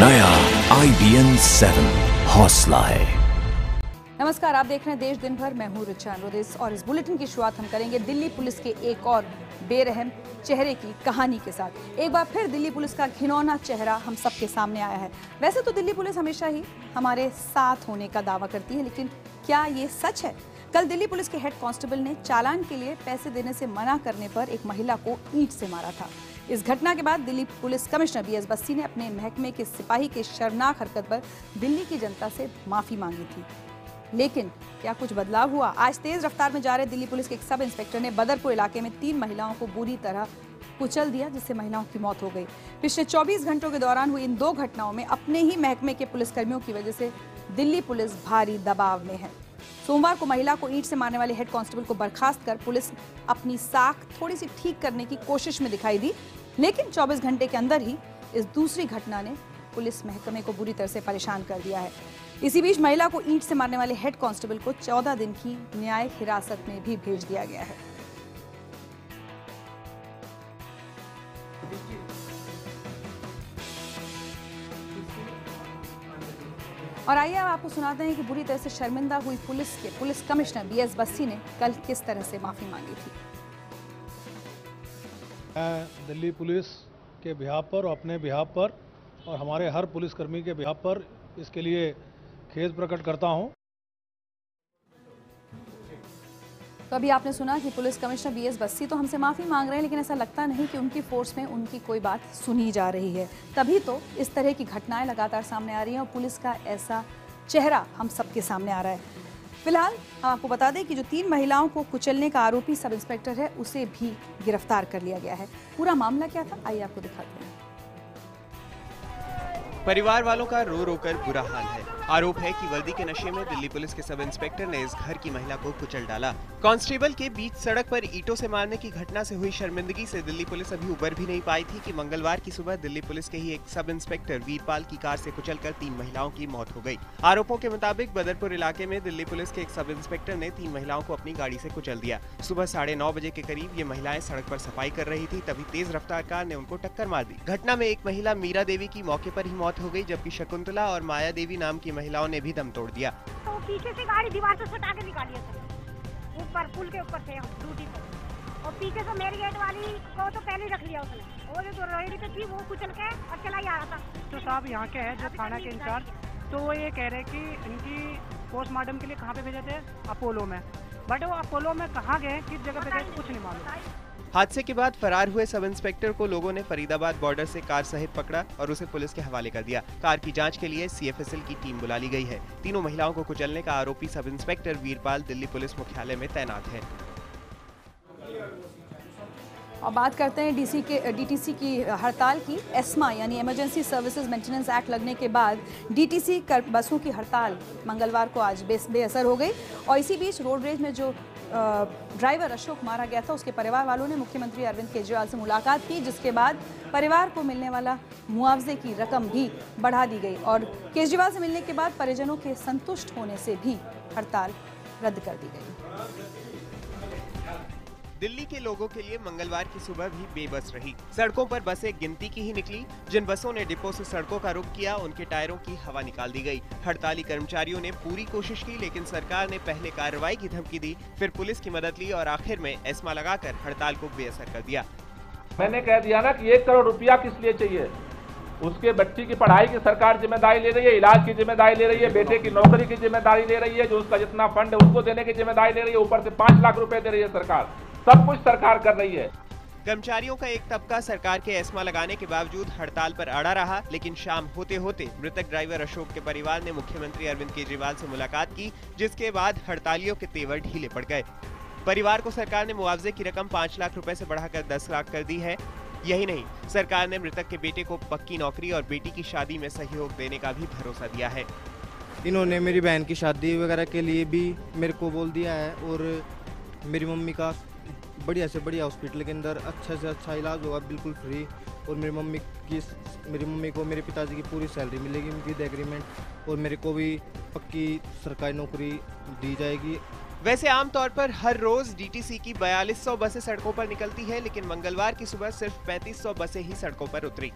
नया IBN 7 हौसला है। नमस्कार, आप देख रहे हैं देश दिन भर। मैं हूं रिचा अनुदेश और इस बुलेटिन की शुरुआत हम करेंगे दिल्ली पुलिस के एक और बेरहम चेहरे की कहानी के साथ। एक बार फिर दिल्ली पुलिस का घिनौना चेहरा हम सबके सामने आया है। वैसे तो दिल्ली पुलिस हमेशा ही हमारे साथ होने का दावा करती है, लेकिन क्या ये सच है? कल दिल्ली पुलिस के हेड कांस्टेबल ने चालान के लिए पैसे देने से मना करने पर एक महिला को ईंट से मारा था। इस घटना के बाद Delhi police commissioner BS Bassi ने अपने महकमे के सिपाही के शर्मनाक हरकत पर दिल्ली की जनता से माफी मांगी थी। लेकिन क्या कुछ बदलाव हुआ? आज तेज रफ्तार में जा रहे दिल्ली पुलिस के एक सब इंस्पेक्टर ने बदरपुर इलाके में 3 महिलाओं को बुरी तरह कुचल दिया, जिससे महिलाओं की मौत हो गई। पिछले 24 घंटों के दौरान हुई इन 2 घटनाओं में अपने ही महकमे के पुलिसकर्मियों की वजह से दिल्ली पुलिस भारी दबाव में है। सोमवार को महिला को ईंट से मारने वाले हेड कांस्टेबल को बर्खास्त कर पुलिस अपनी साख थोड़ी सी ठीक करने की कोशिश में दिखाई दी, लेकिन 24 घंटे के अंदर ही इस दूसरी घटना ने पुलिस महकमे को बुरी तरह से परेशान कर दिया है। इसी बीच महिला को ईंट से मारने वाले हेड कांस्टेबल को 14 दिन की न्यायिक हिरासत में भी भेज दिया गया है। और आइए अब आपको सुनाते हैं कि बुरी तरह से शर्मिंदा हुई पुलिस कमिश्नर BS बस्सी ने कल किस तरह से माफी मांगी थी। मैं दिल्ली पुलिस के बिहाफ पर और अपने बिहाफ पर और हमारे हर पुलिसकर्मी के बिहाफ पर इसके लिए खेद प्रकट करता हूं। तो अभी आपने सुना कि पुलिस कमिश्नर BS बस्सी तो हमसे माफी मांग रहे हैं, लेकिन ऐसा लगता नहीं कि उनकी फोर्स में उनकी कोई बात सुनी जा रही है। तभी तो इस तरह की घटनाएं लगातार सामने आ रही हैं और पुलिस का ऐसा चेहरा हम सबके सामने आ रहा है। फिलहाल हम आपको बता दें कि जो 3 महिलाओं को कुचलने का आरोपी सब इंस्पेक्टर है, उसे भी गिरफ्तार कर लिया गया है। पूरा मामला क्या था, आइए आपको दिखाते हैं। परिवार वालों का रो रो कर बुरा हाल है। आरोप है कि वर्दी के नशे में दिल्ली पुलिस के सब इंस्पेक्टर ने इस घर की महिला को कुचल डाला। कांस्टेबल के बीच सड़क पर ईंटों से मारने की घटना से हुई शर्मिंदगी से दिल्ली पुलिस अभी उबर भी नहीं पाई थी कि मंगलवार की सुबह दिल्ली पुलिस के ही एक सब इंस्पेक्टर वीरपाल की कार से कुचलकर 3 महिलाओं की मौत हो गई। आरोपों के मुताबिक बदरपुर इलाके में दिल्ली पुलिस के एक सब इंस्पेक्टर ने 3 महिलाओं को अपनी गाड़ी से कुचल दिया। सुबह 9:30 बजे के करीब ये महिलाएं सड़क पर सफाई कर रही थी, तभी तेज रफ्तार कार ने उनको टक्कर मार दी। घटना में एक महिला मीरा देवी की मौके पर ही मौत हो गई, जबकि शकुंतला और माया देवी नाम की महिलाओं ने भी दम तोड़ दिया। तो पीछे से गाड़ी दीवार से सटा के निकाली है, ऊपर पुल के ऊपर से ड्यूटी पर, और पीछे से मेरी गेट वाली को तो पहले रख लिया उसने, और जो रेडी पे थी वो कुचल के और चला ही आ रहा था। तो साहब यहाँ के हैं जो थाना के इंचार्ज, तो वो ये कह रहे कि इनकी पोस्टमार्टम के लिए कहाँ पे भेजे थे? अपोलो में। बट वो अपोलो में कहाँ गए, किस जगह पे गए, कुछ नहीं मालूम। हादसे के बाद फरार हुए सब इंस्पेक्टर को लोगों ने फरीदाबाद बॉर्डर से कार सहित पकड़ा और उसे पुलिस के हवाले कर दिया। कार की जांच के लिए CFSL की टीम बुला ली गई है। तीनों महिलाओं को कुचलने का आरोपी sub inspector Veerpal Delhi police मुख्यालय में तैनात है। और बात करते हैं DTC की हड़ताल की। एस्मा यानी इमरजेंसी सर्विसेज मेंटेनेंस एक्ट लगने के बाद DTC बसों की हड़ताल मंगलवार को आज बेअसर हो गई। और इसी बीच रोड रेज में जो ड्राइवर अशोक मारा गया था, उसके परिवार वालों ने मुख्यमंत्री अरविंद केजरीवाल से मुलाकात की, जिसके बाद परिवार को मिलने वाला मुआवजे की रकम भी बढ़ा दी गई। और केजरीवाल से मिलने के बाद परिजनों के संतुष्ट होने से भी हड़ताल रद्द कर दी गई। दिल्ली के लोगों के लिए मंगलवार की सुबह भी बेबस रही। सड़कों पर बसें गिनती की ही निकली। जिन बसों ने डिपो से सड़कों का रुख किया, उनके टायरों की हवा निकाल दी गई। हड़ताली कर्मचारियों ने पूरी कोशिश की, लेकिन सरकार ने पहले कार्रवाई की धमकी दी, फिर पुलिस की मदद ली और आखिर में एस्मा लगाकर हड़ताल को बेअसर कर दिया। मैंने कह दिया ना कि 1 करोड़ रुपया किस लिए चाहिए। उसके बच्ची की पढ़ाई की सरकार जिम्मेदारी ले रही है, इलाज की जिम्मेदारी ले रही है, बेटे की नौकरी की जिम्मेदारी ले रही है, जो उसका जितना फंड है उसको देने की जिम्मेदारी ले रही है, ऊपर से 5 लाख रुपए दे रही है सरकार। सब कुछ सरकार कर रही है। कर्मचारियों का एक तबका सरकार के एस्मा लगाने के बावजूद हड़ताल पर अड़ा रहा, लेकिन शाम होते होते मृतक ड्राइवर अशोक के परिवार ने मुख्यमंत्री अरविंद केजरीवाल से मुलाकात की, जिसके बाद हड़तालियों के तेवर ढीले पड़ गए। परिवार को सरकार ने मुआवजे की रकम 5 लाख रुपए से बढ़ाकर 10 लाख कर दी है। यही नहीं, सरकार ने मृतक के बेटे को पक्की नौकरी और बेटी की शादी में सहयोग देने का भी भरोसा दिया है। इन्होंने मेरी बहन की शादी वगैरह के लिए भी मेरे को बोल दिया है, और मेरी मम्मी का बढ़िया से बढ़िया हॉस्पिटल के अंदर अच्छा से अच्छा इलाज होगा, बिल्कुल फ्री। और मेरी मम्मी को मेरे पिताजी की पूरी सैलरी मिलेगी विद एग्रीमेंट, और मेरे को भी पक्की सरकारी नौकरी दी जाएगी। वैसे आमतौर पर हर रोज DTC की 4200 बसें सड़कों पर निकलती है, लेकिन मंगलवार की सुबह सिर्फ 3500 बसें ही सड़कों पर उतरी।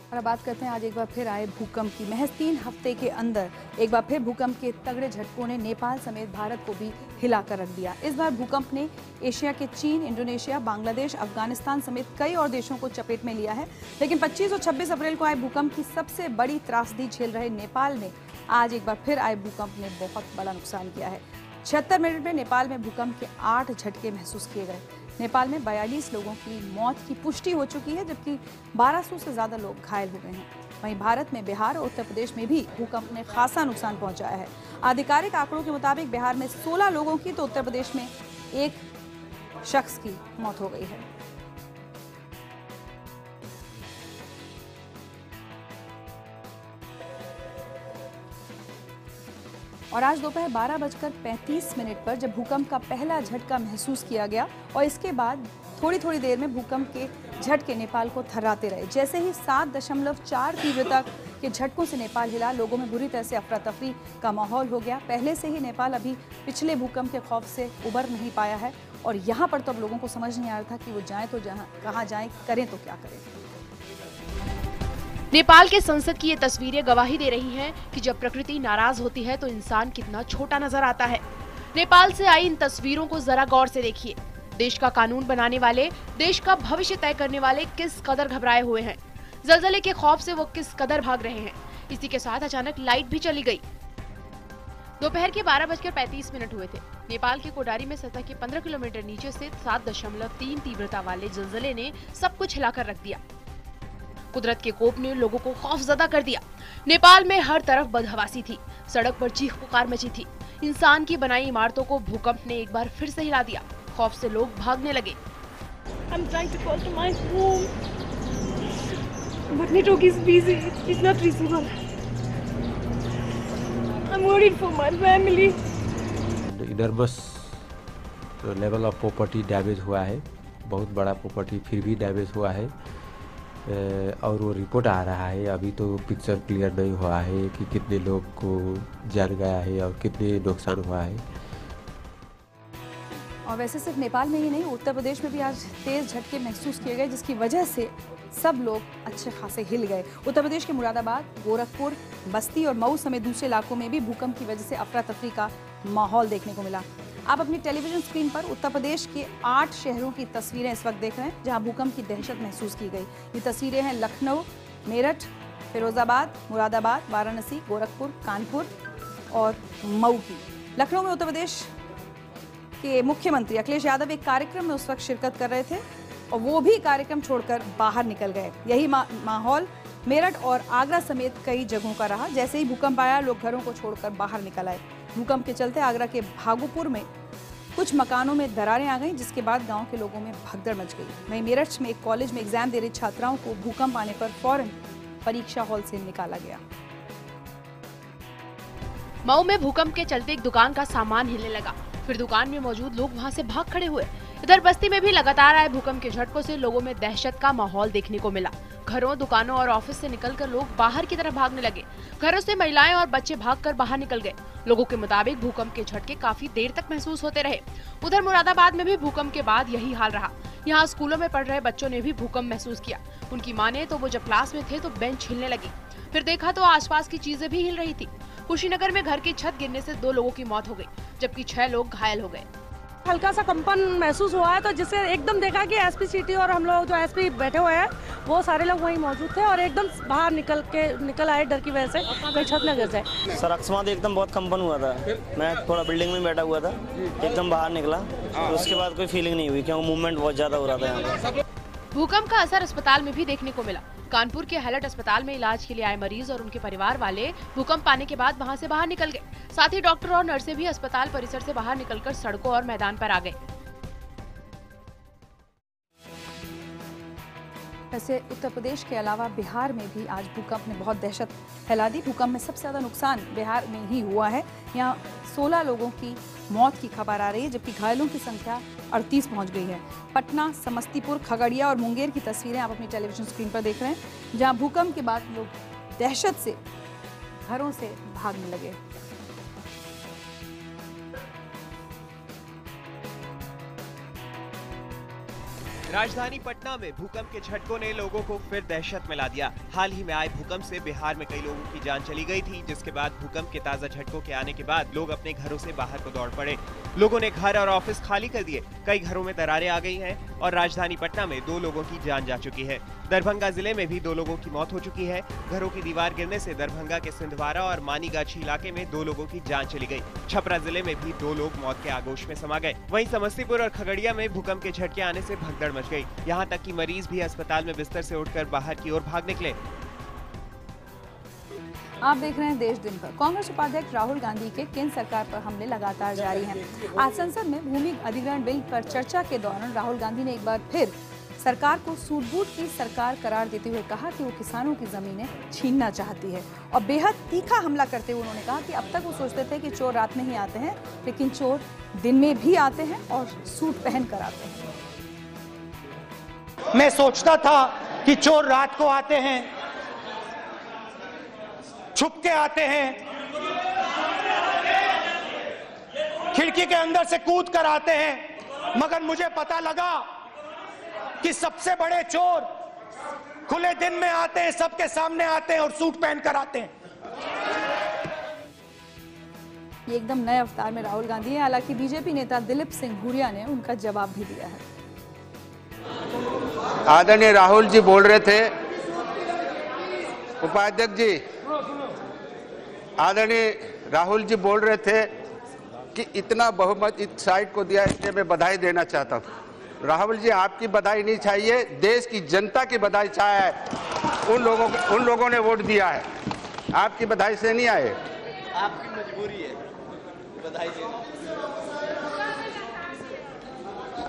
और अब बात करते हैं आज एक बार फिर आए भूकंप की। महज 3 हफ्ते के अंदर एक बार फिर भूकंप के तगड़े झटकों ने नेपाल समेत भारत को भी हिलाकर रख दिया। इस बार भूकंप ने एशिया के चीन, इंडोनेशिया, बांग्लादेश, अफगानिस्तान समेत कई और देशों को चपेट में लिया है। लेकिन 25 और 26 अप्रैल को आए भूकंप की सबसे बड़ी त्रासदी झेल रहे नेपाल में आज एक बार फिर आए भूकंप ने बहुत बड़ा नुकसान किया है। 76 मिनट में नेपाल में भूकंप के 8 झटके महसूस किए गए। नेपाल में 42 लोगों की मौत की पुष्टि हो चुकी है, जबकि 1200 से ज्यादा लोग घायल हो गए हैं। वहीं भारत में बिहार और उत्तर प्रदेश में भी भूकंप ने खासा नुकसान पहुंचाया है। आधिकारिक आंकड़ों के मुताबिक बिहार में 16 लोगों की तो उत्तर प्रदेश में 1 शख्स की मौत हो गई है। और आज दोपहर 12:35 पर जब भूकंप का पहला झटका महसूस किया गया और इसके बाद थोड़ी देर में भूकंप के झटके नेपाल को थर्राते रहे। जैसे ही 7.4 तीव्रता के झटकों से नेपाल हिला, लोगों में बुरी तरह से अफरा तफरी का माहौल हो गया। पहले से ही नेपाल अभी पिछले भूकंप के खौफ से उबर नहीं पाया है और यहाँ पर तो अब लोगों को समझ नहीं आ रहा था कि वो जाएं तो कहाँ जाएं, करें तो क्या करें। नेपाल के संसद की ये तस्वीरें गवाही दे रही हैं कि जब प्रकृति नाराज होती है तो इंसान कितना छोटा नजर आता है। नेपाल से आई इन तस्वीरों को जरा गौर से देखिए। देश का कानून बनाने वाले, देश का भविष्य तय करने वाले किस कदर घबराए हुए हैं। जलजले के खौफ से वो किस कदर भाग रहे हैं। इसी के साथ अचानक लाइट भी चली गई। दोपहर के 12:35 हुए थे। नेपाल के कोडारी में सतह के 15 किलोमीटर नीचे से 7.3 तीव्रता वाले जलजले ने सब कुछ हिलाकर रख दिया। कुदरत के कोप ने लोगों को खौफजदा कर दिया। नेपाल में हर तरफ बदहवासी थी, सड़क पर चीख पुकार मची थी। इंसान की बनाई इमारतों को भूकंप ने एक बार फिर से हिला दिया। खौफ से लोग भागने लगे। I'm trying to call to my home, but network is busy. It's not reachable. I'm worried for my family. इधर बस लेवल ऑफ प्रॉपर्टी डैमेज हुआ है, बहुत बड़ा प्रॉपर्टी फिर भी डैमेज हुआ है और वो रिपोर्ट आ रहा है। अभी तो पिक्चर क्लियर नहीं हुआ है कि कितने लोग को जान गया है और कितने नुकसान हुआ है। और वैसे सिर्फ नेपाल में ही नहीं, उत्तर प्रदेश में भी आज तेज झटके महसूस किए गए, जिसकी वजह से सब लोग अच्छे खासे हिल गए। उत्तर प्रदेश के मुरादाबाद, गोरखपुर, बस्ती और मऊ समेत दूसरे इलाकों में भी भूकंप की वजह से अफरा तफरी का माहौल देखने को मिला। आप अपनी टेलीविजन स्क्रीन पर उत्तर प्रदेश के 8 शहरों की तस्वीरें इस वक्त देख रहे हैं, जहां भूकंप की दहशत महसूस की गई। ये तस्वीरें हैं लखनऊ, मेरठ, फिरोजाबाद, मुरादाबाद, वाराणसी, गोरखपुर, कानपुर और मऊ की। लखनऊ में उत्तर प्रदेश के मुख्यमंत्री अखिलेश यादव एक कार्यक्रम में उस वक्त शिरकत कर रहे थे और वो भी कार्यक्रम छोड़कर बाहर निकल गए। यही माहौल मेरठ और आगरा समेत कई जगहों का रहा। जैसे ही भूकंप आया, लोग घरों को छोड़कर बाहर निकल आए। भूकंप के चलते आगरा के भागुपुर में कुछ मकानों में दरारें आ गईं, जिसके बाद गांव के लोगों में भगदड़ मच गई। वहीं मेरठ में एक कॉलेज में एग्जाम दे रही छात्राओं को भूकंप आने पर फौरन परीक्षा हॉल से निकाला गया। मऊ में भूकंप के चलते एक दुकान का सामान हिलने लगा, फिर दुकान में मौजूद लोग वहां से भाग खड़े हुए। इधर बस्ती में भी लगातार आए भूकंप के झटकों से लोगों में दहशत का माहौल देखने को मिला। घरों, दुकानों और ऑफिस से निकलकर लोग बाहर की तरफ भागने लगे। घरों से महिलाएं और बच्चे भागकर बाहर निकल गए। लोगों के मुताबिक भूकंप के झटके काफी देर तक महसूस होते रहे। उधर मुरादाबाद में भी भूकंप के बाद यही हाल रहा। यहाँ स्कूलों में पढ़ रहे बच्चों ने भी भूकंप महसूस किया। उनकी माने तो वो जब क्लास में थे तो बेंच हिलने लगी, फिर देखा तो आसपास की चीजें भी हिल रही थी। कुशीनगर में घर की छत गिरने से 2 लोगों की मौत हो गई, जबकि 6 लोग घायल हो गए। हल्का सा कंपन महसूस हुआ है, तो जिससे एकदम देखा कि एसपी सिटी और हम लोग जो एसपी बैठे हुए हैं वो सारे लोग वहीं मौजूद थे और एकदम बाहर निकल आए डर की वजह से, कोई छत न गिर जाए। सर अकस्मात एकदम बहुत कंपन हुआ था। मैं थोड़ा बिल्डिंग में बैठा हुआ था, एकदम बाहर निकला, उसके बाद कोई फीलिंग नहीं हुई क्योंकि मूवमेंट बहुत ज्यादा हो रहा था यहाँ पे। भूकंप का असर अस्पताल में भी देखने को मिला। कानपुर के हैलट अस्पताल में इलाज के लिए आए मरीज और उनके परिवार वाले भूकंप आने के बाद वहां से बाहर निकल गए। साथ ही डॉक्टर और नर्सें भी अस्पताल परिसर से बाहर निकलकर सड़कों और मैदान पर आ गए। वैसे उत्तर प्रदेश के अलावा बिहार में भी आज भूकंप ने बहुत दहशत फैला दी। भूकंप में सबसे ज्यादा नुकसान बिहार में ही हुआ है। यहाँ 16 लोगों की मौत की खबर आ रही है, जबकि घायलों की संख्या 38 पहुंच गई है। पटना, समस्तीपुर, खगड़िया और मुंगेर की तस्वीरें आप अपनी टेलीविजन स्क्रीन पर देख रहे हैं, जहां भूकंप के बाद लोग दहशत से घरों से भागने लगे। राजधानी पटना में भूकंप के झटकों ने लोगों को फिर दहशत में ला दिया। हाल ही में आए भूकंप से बिहार में कई लोगों की जान चली गई थी, जिसके बाद भूकंप के ताजा झटकों के आने के बाद लोग अपने घरों से बाहर को दौड़ पड़े। लोगों ने घर और ऑफिस खाली कर दिए। कई घरों में दरारें आ गई हैं और राजधानी पटना में 2 लोगों की जान जा चुकी है। दरभंगा जिले में भी 2 लोगों की मौत हो चुकी है। घरों की दीवार गिरने से दरभंगा के सिंधवारा और मानीगाछी इलाके में 2 लोगों की जान चली गई। छपरा जिले में भी 2 लोग मौत के आगोश में समा गए। वहीं समस्तीपुर और खगड़िया में भूकंप के झटके आने से भगदड़ मच गई। यहाँ तक कि मरीज भी अस्पताल में बिस्तर से उठकर बाहर की ओर भाग निकले। आप देख रहे हैं देश दिन भर। कांग्रेस उपाध्यक्ष राहुल गांधी के केंद्र सरकार पर हमले लगातार जारी हैं। आज संसद में भूमि अधिग्रहण बिल पर चर्चा के दौरान राहुल गांधी ने एक बार फिर सरकार को सूट-बूट की सरकार करार देते हुए कहा कि वो किसानों की जमीनें छीनना चाहती है और बेहद तीखा हमला करते हुए उन्होंने कहा कि अब तक वो सोचते थे कि चोर रात में ही आते हैं, लेकिन चोर दिन में भी आते हैं और सूट पहन कर आते हैं। मैं सोचता था कि चोर रात को आते हैं, छुप के आते हैं, खिड़की के अंदर से कूद कर आते हैं, मगर मुझे पता लगा कि सबसे बड़े चोर खुले दिन में आते हैं, सबके सामने आते हैं और सूट पहन कर आते हैं। ये एकदम नए अवतार में राहुल गांधी है। हालांकि बीजेपी नेता दिलीप सिंह हुरिया ने उनका जवाब भी दिया है। आदरणीय राहुल जी बोल रहे थे, उपाध्यक्ष जी, आदरणीय राहुल जी बोल रहे थे कि इतना बहुमत इस साइड को दिया, इसलिए मैं बधाई देना चाहता हूँ। राहुल जी, आपकी बधाई नहीं चाहिए, देश की जनता की बधाई चाहिए। उन लोगों ने वोट दिया है, आपकी बधाई से नहीं आए। आपकी मजबूरी है बधाई देना।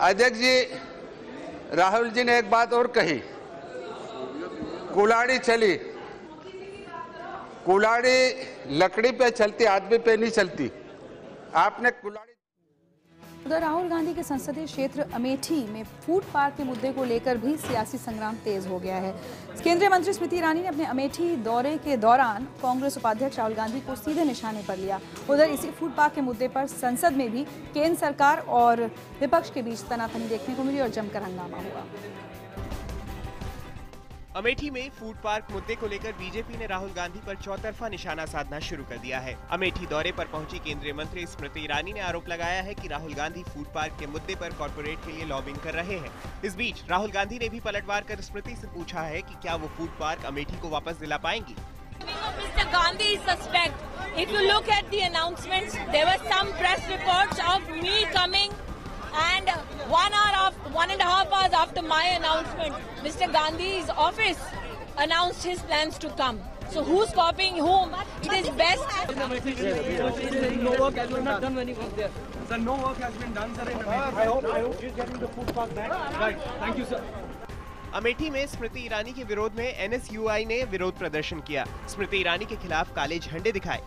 अध्यक्ष जी, राहुल जी ने एक बात और कही, कुल्हाड़ी चली, कुल्हाड़ी लकड़ी पे चलती, आदमी पे नहीं चलती। आपने कुल्हाड़ी। उधर राहुल गांधी के संसदीय क्षेत्र अमेठी में फूड पार्क के मुद्दे को लेकर भी सियासी संग्राम तेज हो गया है। केंद्रीय मंत्री स्मृति ईरानी ने अपने अमेठी दौरे के दौरान कांग्रेस उपाध्यक्ष राहुल गांधी को सीधे निशाने पर लिया। उधर इसी फूड पार्क के मुद्दे पर संसद में भी केंद्र सरकार और विपक्ष के बीच तनातनी देखने को मिली और जमकर हंगामा हुआ। अमेठी में फूड पार्क मुद्दे को लेकर बीजेपी ने राहुल गांधी पर चौतरफा निशाना साधना शुरू कर दिया है। अमेठी दौरे पर पहुंची केंद्रीय मंत्री स्मृति ईरानी ने आरोप लगाया है कि राहुल गांधी फूड पार्क के मुद्दे पर कॉर्पोरेट के लिए लॉबिंग कर रहे हैं। इस बीच राहुल गांधी ने भी पलटवार कर स्मृति से पूछा है कि क्या वो फूड पार्क अमेठी को वापस दिला पाएंगी। Mr. Gandhi is suspect. If you look at the announcements, there were some press reports of me coming, and 1.5 hours after my announcement, Mr. Gandhi's office announced his plans to come. So who's copying whom? It is best. No work has been done when he was there. Sir, no work has been done, sir. I hope he's getting the food park back. Right. Thank you, sir. Amethi में स्मृति ईरानी के विरोध में NSUI ने विरोध प्रदर्शन किया। स्मृति ईरानी के खिलाफ काले झंडे दिखाए।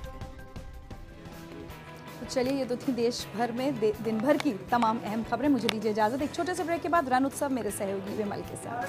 तो चलिए, ये तो थी देश भर में दिन भर की तमाम अहम खबरें। मुझे दीजिए इजाजत। एक छोटे से ब्रेक के बाद रण उत्सव मेरे सहयोगी विमल के साथ।